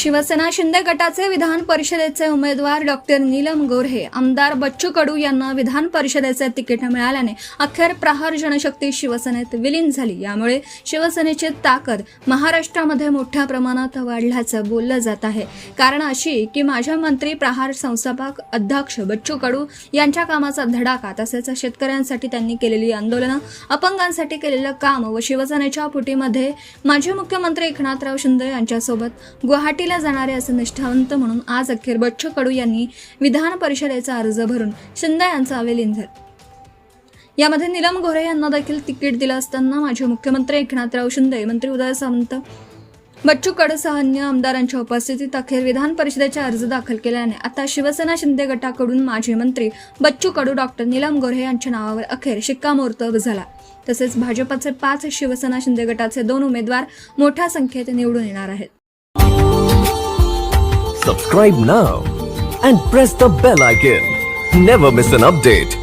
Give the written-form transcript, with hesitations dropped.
शिवसेना शिंदे गटाचे विधान परिषदेचे उमेदवार डॉक्टर नीलम गोऱ्हे आमदार बच्चू कडू यांना विधान परिषदेचे तिकीट मिळाल्याने अखेर प्रहार जनशक्ती शिवसेनेत विलीन झाली। यामुळे शिवसेनेची ताकद महाराष्ट्रामध्ये मोठ्या प्रमाणात वाढल्याचं बोललं जात आहे। कारण अशी की माझ्या मंत्री प्रहार संस्थापक अध्यक्ष बच्चू कडू यांच्या कामाचा धडाका, तसेच शेतकऱ्यांसाठी त्यांनी केलेली आंदोलनं, अपंगांसाठी केलेलं काम व शिवसेनेच्या फुटीमध्ये माजी मुख्यमंत्री एकनाथराव शिंदे यांच्यासोबत गुवाहाटीला जाणारे असे निष्ठावंत म्हणून आज अखेर बच्चू कडू यांनी विधान परिषदेचा अर्ज भरून शिंदे यांचा विलीन झाला। यामध्ये नीलम गोऱ्हे यांना देखील तिकीट दिलं असताना माजी मुख्यमंत्री एकनाथराव शिंदे, मंत्री उदय सामंत, बच्चू कडूसह अन्य आमदारांच्या उपस्थितीत अखेर विधान परिषदेचा अर्ज दाखल केल्याने आता शिवसेना शिंदे गटाकडून माजी मंत्री बच्चू कडू डॉक्टर नीलम गोऱ्हे यांच्या नावावर अखेर शिक्कामोर्तब झाला। तसेच भाजपचे 5 शिवसेना शिंदे गटाचे 2 उमेदवार मोठ्या संख्येत निवडून येणार आहेत। Subscribe now and press the bell icon. Never miss an update.